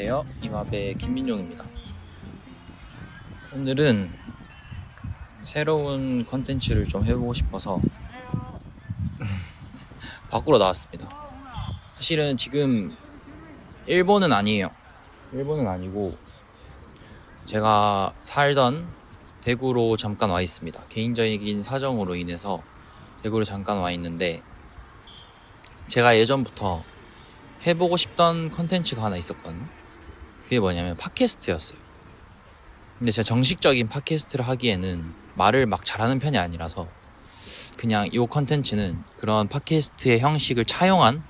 안녕하세요. 이마배 김민용입니다. 오늘은 새로운 컨텐츠를 좀 해보고 싶어서 밖으로 나왔습니다. 사실은 지금 일본은 아니에요. 일본은 아니고 제가 살던 대구로 잠깐 와 있습니다. 개인적인 사정으로 인해서 대구로 잠깐 와 있는데, 제가 예전부터 해보고 싶던 컨텐츠가 하나 있었거든요. 그게 뭐냐면 팟캐스트였어요. 근데 제가 정식적인 팟캐스트를 하기에는 말을 막 잘하는 편이 아니라서 그냥 이 컨텐츠는 그런 팟캐스트의 형식을 차용한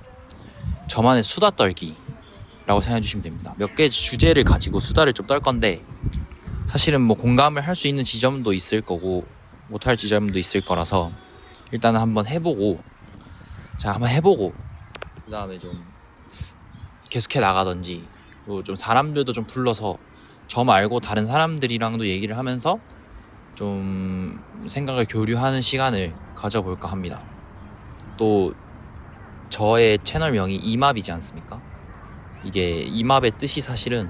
저만의 수다 떨기라고 생각해 주시면 됩니다. 몇 개의 주제를 가지고 수다를 좀 떨 건데, 사실은 뭐 공감을 할 수 있는 지점도 있을 거고 못할 지점도 있을 거라서 일단은 한번 해보고, 그 다음에 좀 계속해 나가던지, 그리고 좀 사람들도 좀 불러서 저 말고 다른 사람들이랑도 얘기를 하면서 좀 생각을 교류하는 시간을 가져볼까 합니다. 또 저의 채널명이 이맙이지 않습니까? 이게 이맙의 뜻이 사실은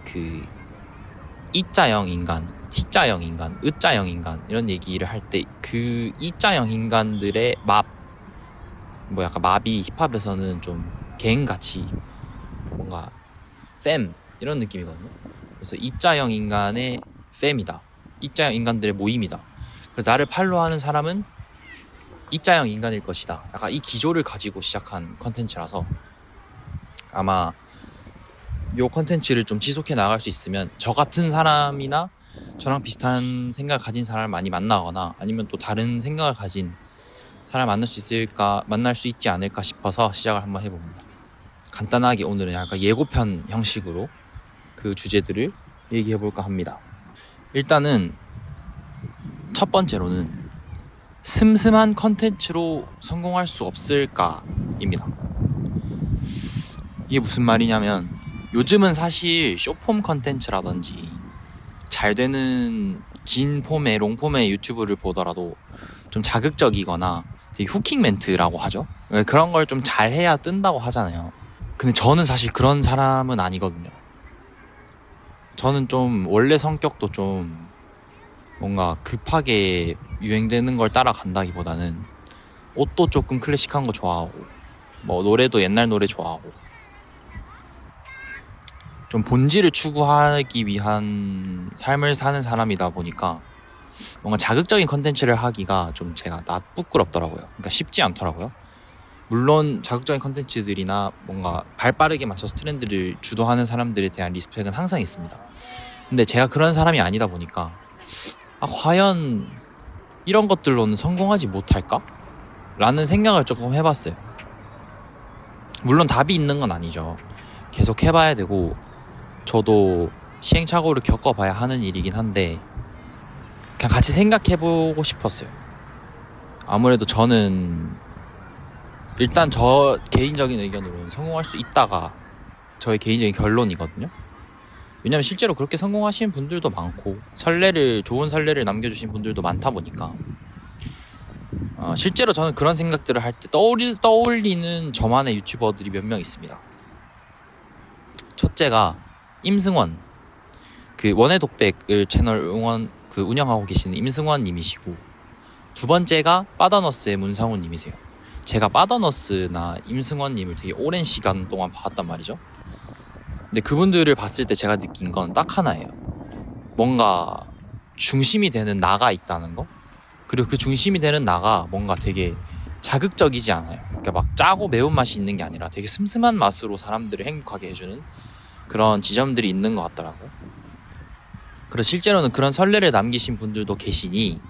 그 이자형 인간, T자형 인간, 으자형 인간 이런 얘기를 할 때 그 이자형 인간들의 뭐 약간 맙이 힙합에서는 좀 갱같이 뭔가 팸 이런 느낌이거든요. 그래서 이자형 인간의 팸이다. 이자형 인간들의 모임이다. 그래서 나를 팔로우하는 사람은 이자형 인간일 것이다. 약간 이 기조를 가지고 시작한 컨텐츠라서 아마 이 컨텐츠를 좀 지속해 나갈 수 있으면 저 같은 사람이나 저랑 비슷한 생각을 가진 사람을 많이 만나거나 아니면 또 다른 생각을 가진 사람을 만날 수 있지 않을까 싶어서 시작을 한번 해봅니다. 간단하게 오늘은 약간 예고편 형식으로 그 주제들을 얘기해볼까 합니다. 일단은 첫 번째로는 슴슴한 컨텐츠로 성공할 수 없을까입니다. 이게 무슨 말이냐면, 요즘은 사실 쇼폼 컨텐츠라든지 잘 되는 긴 폼의 롱폼의 유튜브를 보더라도 좀 자극적이거나 되게 후킹 멘트라고 하죠. 그런 걸 좀 잘해야 뜬다고 하잖아요. 근데 저는 사실 그런 사람은 아니거든요. 저는 좀 원래 성격도 좀 뭔가 급하게 유행되는 걸 따라간다기보다는 옷도 조금 클래식한 거 좋아하고 뭐 노래도 옛날 노래 좋아하고 좀 본질을 추구하기 위한 삶을 사는 사람이다 보니까 뭔가 자극적인 컨텐츠를 하기가 좀 제가 부끄럽더라고요. 그러니까 쉽지 않더라고요. 물론 자극적인 컨텐츠들이나 뭔가 발빠르게 맞춰서 트렌드를 주도하는 사람들에 대한 리스펙은 항상 있습니다. 근데 제가 그런 사람이 아니다 보니까 과연 이런 것들로는 성공하지 못할까? 라는 생각을 조금 해봤어요. 물론 답이 있는 건 아니죠. 계속 해봐야 되고 저도 시행착오를 겪어봐야 하는 일이긴 한데 그냥 같이 생각해보고 싶었어요. 아무래도 저는 일단 저 개인적인 의견으로는 성공할 수 있다가 저의 개인적인 결론이거든요. 왜냐면 실제로 그렇게 성공하신 분들도 많고 좋은 선례를 남겨주신 분들도 많다 보니까 실제로 저는 그런 생각들을 할 때 떠올리는 저만의 유튜버들이 몇 명 있습니다. 첫째가 임승원, 그 원의 독백을 채널 운영하고 계시는 임승원 님이시고, 두 번째가 빠더너스의 문상훈 님이세요. 제가 빠더너스나 임승원 님을 되게 오랜 시간 동안 봤단 말이죠. 근데 그분들을 봤을 때 제가 느낀 건 딱 하나예요. 뭔가 중심이 되는 나가 있다는 거. 그리고 그 중심이 되는 나가 뭔가 되게 자극적이지 않아요. 그러니까 막 짜고 매운맛이 있는 게 아니라 되게 슴슴한 맛으로 사람들을 행복하게 해주는 그런 지점들이 있는 것 같더라고요. 그리고 실제로는 그런 선례를 남기신 분들도 계시니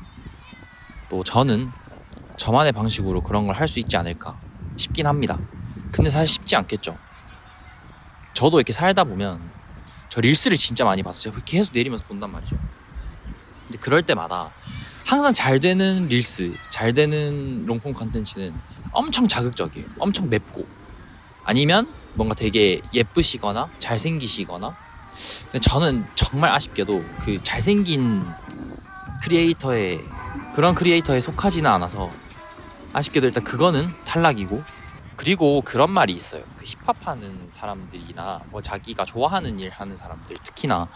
또 저는 저만의 방식으로 그런 걸 할 수 있지 않을까 싶긴 합니다. 근데 사실 쉽지 않겠죠. 저도 이렇게 살다 보면 저 릴스를 진짜 많이 봤어요. 계속 내리면서 본단 말이죠. 근데 그럴 때마다 항상 잘 되는 릴스, 잘 되는 롱폼 컨텐츠는 엄청 자극적이에요. 엄청 맵고 아니면 뭔가 되게 예쁘시거나 잘생기시거나. 근데 저는 정말 아쉽게도 그 잘생긴 그런 크리에이터에 속하지는 않아서 아쉽게도 일단 그거는 탈락이고, 그리고 그런 말이 있어요. 그 힙합하는 사람들이나 뭐 자기가 좋아하는 일 하는 사람들, 특히나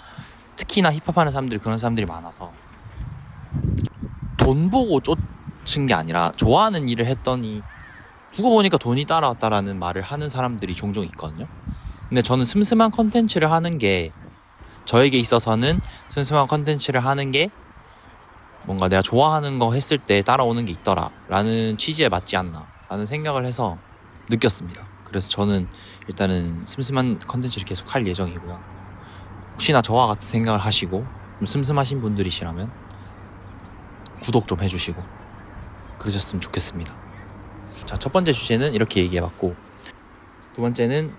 힙합하는 사람들이 그런 사람들이 많아서 돈 보고 쫓은 게 아니라 좋아하는 일을 했더니 두고 보니까 돈이 따라왔다라는 말을 하는 사람들이 종종 있거든요. 근데 저는 슴슴한 컨텐츠를 하는 게, 저에게 있어서는 슴슴한 컨텐츠를 하는 게 뭔가 내가 좋아하는 거 했을 때 따라오는 게 있더라 라는 취지에 맞지 않나 라는 생각을 해서 느꼈습니다. 그래서 저는 일단은 슴슴한 컨텐츠를 계속 할 예정이고요. 혹시나 저와 같은 생각을 하시고 좀 슴슴하신 분들이시라면 구독 좀 해주시고 그러셨으면 좋겠습니다. 자, 첫 번째 주제는 이렇게 얘기해봤고, 두 번째는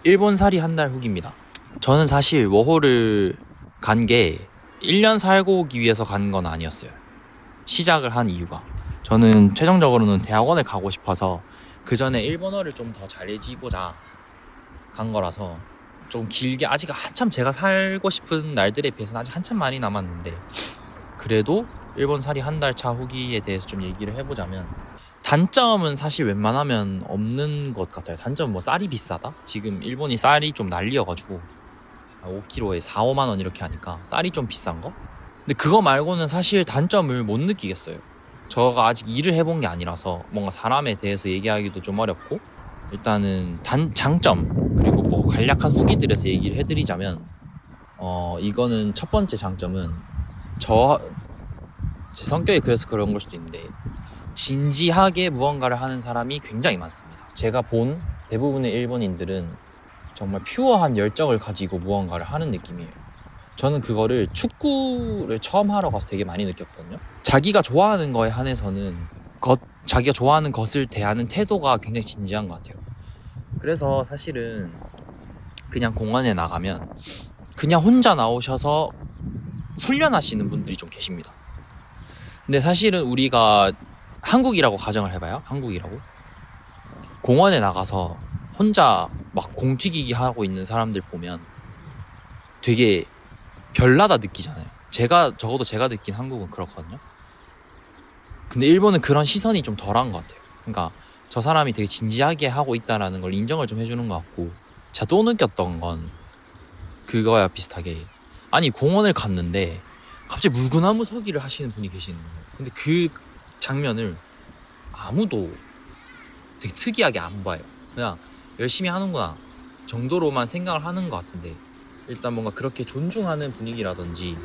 일본살이 한 달 후기입니다. 저는 사실 워홀을 간 게 1년 살고 오기 위해서 간 건 아니었어요. 시작을 한 이유가, 저는 최종적으로는 대학원을 가고 싶어서 그 전에 일본어를 좀 더 잘해지고자 간 거라서 좀 길게, 아직 한참 제가 살고 싶은 날들에 비해서는 아직 한참 많이 남았는데, 그래도 일본살이 한 달 차 후기에 대해서 좀 얘기를 해보자면, 단점은 사실 웬만하면 없는 것 같아요. 단점은 뭐 쌀이 비싸다? 지금 일본이 쌀이 좀 난리여가지고 5kg에 4, 5만 원 이렇게 하니까 쌀이 좀 비싼 거? 근데 그거 말고는 사실 단점을 못 느끼겠어요. 저가 아직 일을 해본 게 아니라서 뭔가 사람에 대해서 얘기하기도 좀 어렵고, 일단은 장점, 그리고 뭐 간략한 후기들에서 얘기를 해드리자면, 이거는 첫 번째 장점은 제 성격이 그래서 그런 걸 수도 있는데, 진지하게 무언가를 하는 사람이 굉장히 많습니다. 제가 본 대부분의 일본인들은 정말 퓨어한 열정을 가지고 무언가를 하는 느낌이에요. 저는 그거를 축구를 처음 하러 가서 되게 많이 느꼈거든요. 자기가 좋아하는 거에 한해서는 자기가 좋아하는 것을 대하는 태도가 굉장히 진지한 것 같아요. 그래서 사실은 그냥 공원에 나가면 그냥 혼자 나오셔서 훈련하시는 분들이 좀 계십니다. 근데 사실은 우리가 한국이라고 가정을 해봐요. 한국이라고 공원에 나가서 혼자 막 공튀기기 하고 있는 사람들 보면 되게 별나다 느끼잖아요. 적어도 제가 느낀 한국은 그렇거든요. 근데 일본은 그런 시선이 좀 덜한 것 같아요. 그러니까 저 사람이 되게 진지하게 하고 있다라는 걸 인정을 좀 해주는 것 같고, 제가 또 느꼈던 건 그거야 비슷하게, 아니 공원을 갔는데 갑자기 물구나무 서기를 하시는 분이 계시는 거예요. 근데 그 장면을 아무도 되게 특이하게 안 봐요. 그냥 열심히 하는구나 정도로만 생각을 하는 것 같은데, 일단 뭔가 그렇게 존중하는 분위기라든지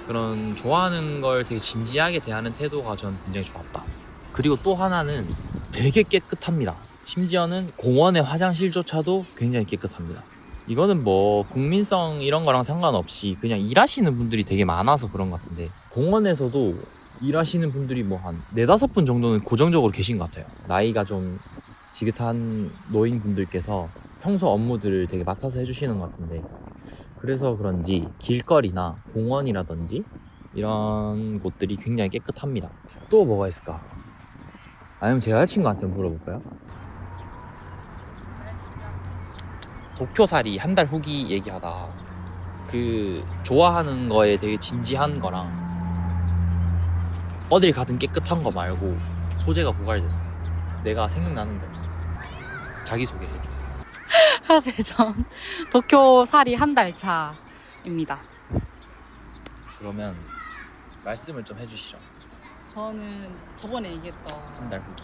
그런 좋아하는 걸 되게 진지하게 대하는 태도가 전 굉장히 좋았다. 그리고 또 하나는 되게 깨끗합니다. 심지어는 공원의 화장실조차도 굉장히 깨끗합니다. 이거는 뭐 국민성 이런 거랑 상관없이 그냥 일하시는 분들이 되게 많아서 그런 것 같은데, 공원에서도 일하시는 분들이 뭐 한 4-5분 정도는 고정적으로 계신 것 같아요. 나이가 좀 지긋한 노인분들께서 평소 업무들을 되게 맡아서 해주시는 것 같은데, 그래서 그런지 길거리나 공원이라든지 이런 곳들이 굉장히 깨끗합니다. 또 뭐가 있을까? 아니면 제 여자친구한테 물어볼까요? 도쿄살이 한 달 후기 얘기하다, 그 좋아하는 거에 되게 진지한 거랑 어딜 가든 깨끗한 거 말고 소재가 고갈됐어. 내가 생각나는 게 없어. 자기소개 해줘. 네, 전 도쿄살이 한 달 차입니다. 그러면 말씀을 좀 해주시죠. 저는 저번에 얘기했던 한 달 후기.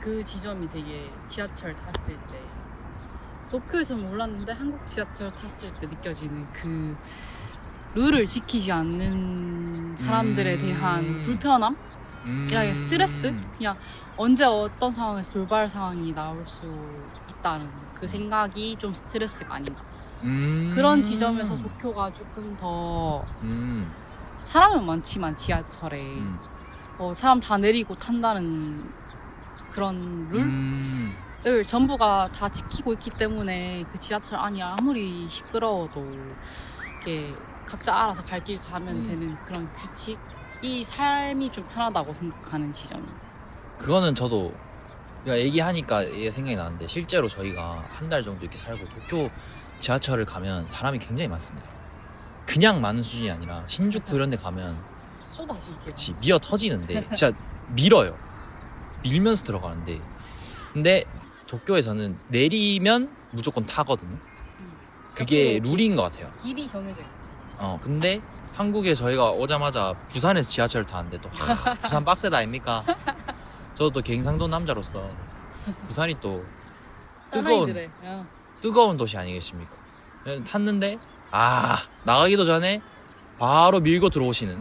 그 지점이 되게 지하철 탔을 때, 도쿄에서는 몰랐는데 한국 지하철 탔을 때 느껴지는 그 룰을 지키지 않는 사람들에 대한 불편함? 이라게 스트레스? 그냥 언제 어떤 상황에서 돌발 상황이 나올 수 있다는 그 생각이 좀 스트레스가 아닌가. 그런 지점에서 도쿄가 조금 더 사람은 많지만 지하철에 사람 다 내리고 탄다는 그런 룰을 전부가 다 지키고 있기 때문에 그 지하철 안이 아무리 시끄러워도 이렇게 각자 알아서 갈 길 가면 되는 그런 규칙, 이 삶이 좀 편하다고 생각하는 지점이에요. 그거는 저도 얘기하니까 이게 생각이 나는데, 실제로 저희가 한 달 정도 이렇게 살고 도쿄 지하철을 가면 사람이 굉장히 많습니다. 그냥 많은 수준이 아니라 신주쿠 이런 데 가면 쏟아지게, 그치, 미어 터지는데 진짜 밀어요. 밀면서 들어가는데, 근데 도쿄에서는 내리면 무조건 타거든요. 그게 룰인 것 같아요. 길이 정해져 있지. 근데 한국에 저희가 오자마자 부산에서 지하철을 타는데 또 부산 빡세다 아닙니까? 저도 또 경상도 남자로서 부산이 또 사나이들의 뜨거운 도시 아니겠습니까? 탔는데 나가기도 전에 바로 밀고 들어오시는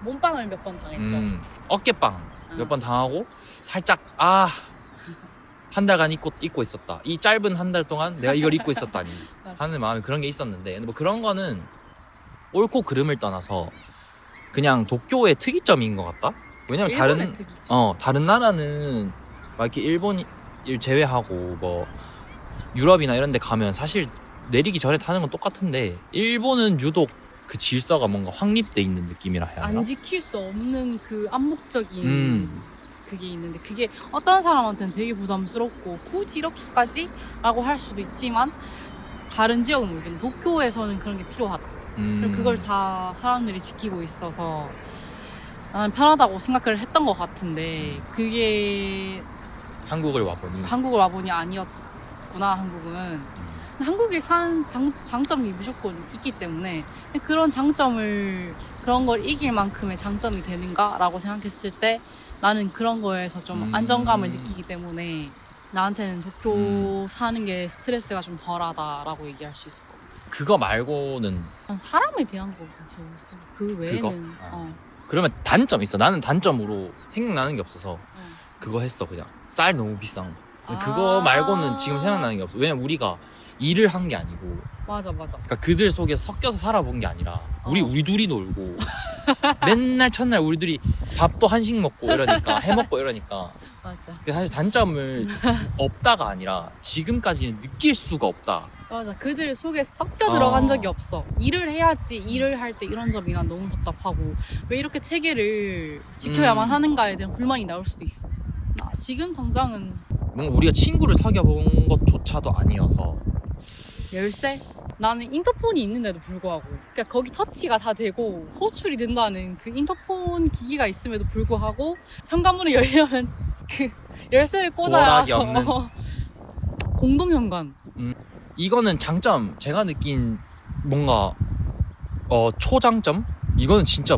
몸빵을 몇 번 당했죠. 어깨빵 몇 번 당하고 살짝 한 달간 입고 있었다. 이 짧은 한 달 동안 내가 이걸 입고 있었다니 하는 마음이 그런 게 있었는데 근데 뭐 그런 거는 옳고 그름을 떠나서 그냥 도쿄의 특이점인 것 같다. 왜냐면 다른 나라는 막 이렇게 일본을 제외하고 뭐 유럽이나 이런 데 가면 사실 내리기 전에 타는 건 똑같은데 일본은 유독 그 질서가 뭔가 확립돼 있는 느낌이라 해야 하나? 안 지킬 수 없는 그 암묵적인 그게 있는데 그게 어떤 사람한테는 되게 부담스럽고 굳이 이렇게까지? 라고 할 수도 있지만 다른 지역은 모르겠는데 도쿄에서는 그런 게 필요하다. 그리고 그걸 다 사람들이 지키고 있어서 나는 편하다고 생각을 했던 것 같은데 그게 한국을 와보니 아니었구나. 한국은 한국에 사는 장점이 무조건 있기 때문에 그런 걸 이길 만큼의 장점이 되는가라고 생각했을 때 나는 그런 거에서 좀 안정감을 느끼기 때문에 나한테는 도쿄 사는 게 스트레스가 좀 덜하다라고 얘기할 수 있을 것 같아. 그거 말고는 사람에 대한 거가 제일 세. 그 외에는 그러면 단점 있어. 나는 단점으로 생각나는 게 없어서 그거 했어. 그냥 쌀 너무 비싼 거. 그거 말고는 지금 생각나는 게 없어. 왜냐면 우리가 일을 한 게 아니고 맞아. 그러니까 그들 속에 섞여서 살아본 게 아니라 우리 둘이 놀고 맨날 첫날 우리 둘이 밥도 한식 먹고 이러니까 해먹고 이러니까 맞아. 사실 단점을 없다가 아니라 지금까지는 느낄 수가 없다. 맞아. 그들 속에 섞여 들어간 적이 없어. 일을 해야지. 일을 할 때 이런 점이 난 너무 답답하고 왜 이렇게 체계를 지켜야만 하는가에 대한 불만이 나올 수도 있어. 나 지금 당장은 뭔가 우리가 친구를 사귀어 본 것조차도 아니어서 열쇠? 나는 인터폰이 있는데도 불구하고 그러니까 거기 터치가 다 되고 호출이 된다는 그 인터폰 기기가 있음에도 불구하고 현관문을 열려면 그 열쇠를 꽂아야 도락이 없는. 공동 현관. 이거는 장점 제가 느낀 뭔가 초장점? 이거는 진짜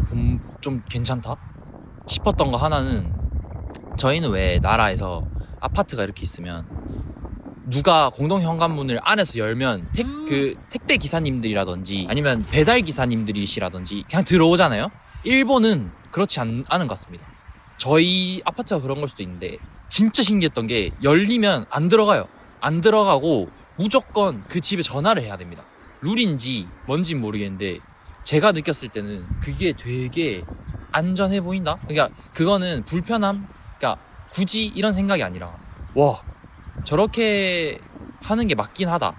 좀 괜찮다 싶었던 거 하나는 저희는 왜 나라에서 아파트가 이렇게 있으면 누가 공동 현관문을 안에서 열면 그 택배 기사님들이라든지 아니면 배달 기사님들이시라든지 그냥 들어오잖아요. 일본은 그렇지 않은 것 같습니다. 저희 아파트가 그런 걸 수도 있는데 진짜 신기했던 게 열리면 안 들어가요. 안 들어가고 무조건 그 집에 전화를 해야 됩니다. 룰인지 뭔진 모르겠는데 제가 느꼈을 때는 그게 되게 안전해 보인다. 그러니까 그거는 불편함, 그러니까 굳이 이런 생각이 아니라 와 저렇게 하는 게 맞긴 하다.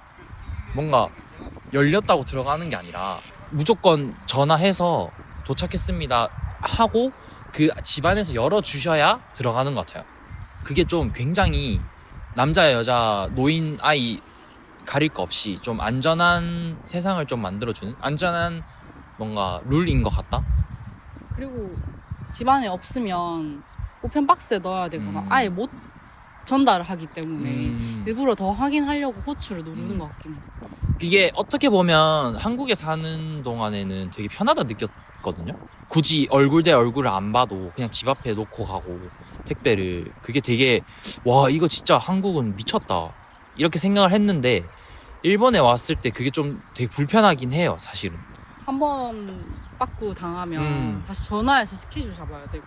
뭔가 열렸다고 들어가는 게 아니라 무조건 전화해서 도착했습니다 하고 그 집안에서 열어주셔야 들어가는 것 같아요. 그게 좀 굉장히 남자 여자 노인 아이 가릴 거 없이 좀 안전한 세상을 좀 만들어주는 안전한 뭔가 룰인 것 같다. 그리고 집안에 없으면 우편 박스에 넣어야 되거나 아예 못 전달을 하기 때문에 일부러 더 확인하려고 호출을 누르는 것 같긴 해. 이게 어떻게 보면 한국에 사는 동안에는 되게 편하다 느꼈거든요. 굳이 얼굴 대 얼굴을 안 봐도 그냥 집 앞에 놓고 가고 택배를 그게 되게 와 이거 진짜 한국은 미쳤다 이렇게 생각을 했는데 일본에 왔을 때 그게 좀 되게 불편하긴 해요. 사실은 한번 빠꾸 당하면 다시 전화해서 스케줄 잡아야 되고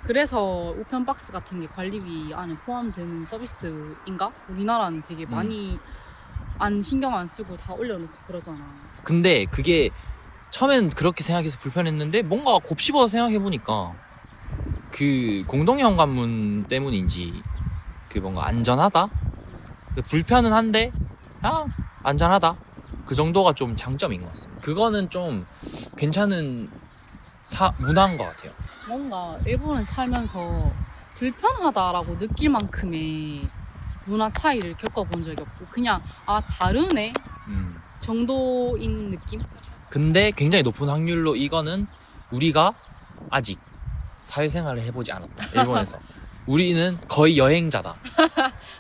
그래서 우편 박스 같은 게 관리비 안에 포함되는 서비스인가? 우리나라는 되게 많이 안 신경 안 쓰고 다 올려놓고 그러잖아. 근데 그게 처음엔 그렇게 생각해서 불편했는데 뭔가 곱씹어서 생각해보니까 그 공동현관문 때문인지 그 뭔가 안전하다? 불편은 한데 안전하다? 그 정도가 좀 장점인 것 같습니다. 그거는 좀 괜찮은 문화인 것 같아요. 뭔가 일본에 살면서 불편하다라고 느낄 만큼의 문화 차이를 겪어본 적이 없고 그냥 다르네 정도인 느낌? 근데 굉장히 높은 확률로 이거는 우리가 아직 사회생활을 해보지 않았다. 일본에서. 우리는 거의 여행자다.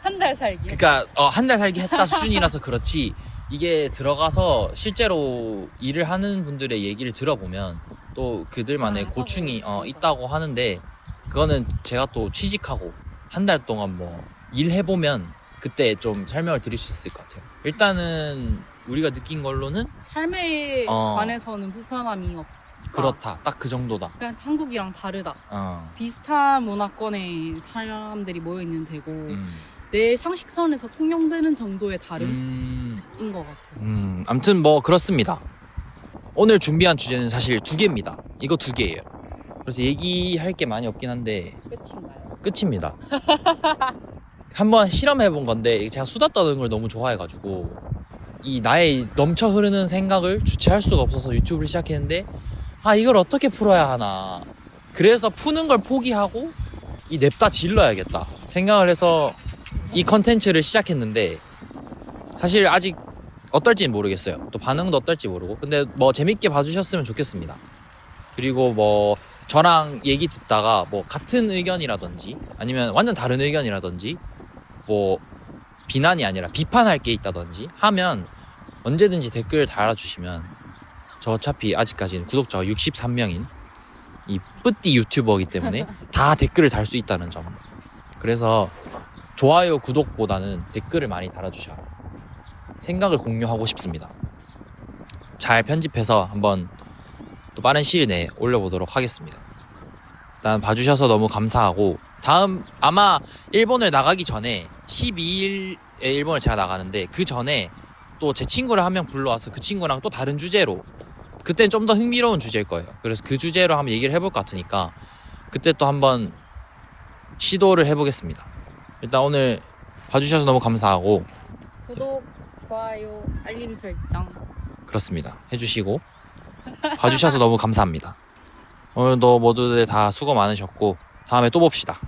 한 달 살기. 그러니까 한 달 살기 했다 수준이라서 그렇지 이게 들어가서 실제로 일을 하는 분들의 얘기를 들어보면 또 그들만의 아, 고충이 맞아. 있다고 하는데 그거는 제가 또 취직하고 한 달 동안 뭐 일해보면 그때 좀 설명을 드릴 수 있을 것 같아요. 일단은 우리가 느낀 걸로는 삶에 어. 관해서는 불편함이 없다. 그렇다. 딱 그 정도다. 그냥 한국이랑 다르다. 어. 비슷한 문화권의 사람들이 모여 있는 데고 음. 내 상식선에서 통용되는 정도의 다름인 음. 것 같아. 아무튼 뭐 그렇습니다. 오늘 준비한 주제는 사실 2개입니다. 이거 2개예요. 그래서 얘기할 게 많이 없긴 한데 끝인가요? 끝입니다. 한번 실험해 본 건데 제가 수다 떠는 걸 너무 좋아해가지고 이 나의 넘쳐 흐르는 생각을 주체할 수가 없어서 유튜브를 시작했는데 이걸 어떻게 풀어야 하나. 그래서 푸는 걸 포기하고 이 냅다 질러야겠다 생각을 해서 이 컨텐츠를 시작했는데 사실 아직 어떨지는 모르겠어요. 또 반응도 어떨지 모르고 근데 뭐 재밌게 봐주셨으면 좋겠습니다. 그리고 뭐 저랑 얘기 듣다가 뭐 같은 의견이라든지 아니면 완전 다른 의견이라든지 뭐 비난이 아니라 비판할 게 있다든지 하면 언제든지 댓글 달아주시면 저 어차피 아직까지는 구독자가 63명인 이 뿌띠 유튜버이기 때문에 다 댓글을 달 수 있다는 점. 그래서 좋아요 구독보다는 댓글을 많이 달아주셔라. 생각을 공유하고 싶습니다. 잘 편집해서 한번 또 빠른 시일 내에 올려보도록 하겠습니다. 일단 봐주셔서 너무 감사하고 다음 아마 일본을 나가기 전에 12일에 일본을 제가 나가는데 그 전에 또 제 친구를 한 명 불러와서 그 친구랑 또 다른 주제로 그때는 좀 더 흥미로운 주제일 거예요. 그래서 그 주제로 한번 얘기를 해볼 것 같으니까 그때 또 한번 시도를 해보겠습니다. 일단 오늘 봐주셔서 너무 감사하고 구독, 좋아요, 알림 설정. 그렇습니다. 해주시고 봐주셔서 너무 감사합니다. 오늘도 모두들 다 수고 많으셨고 다음에 또 봅시다.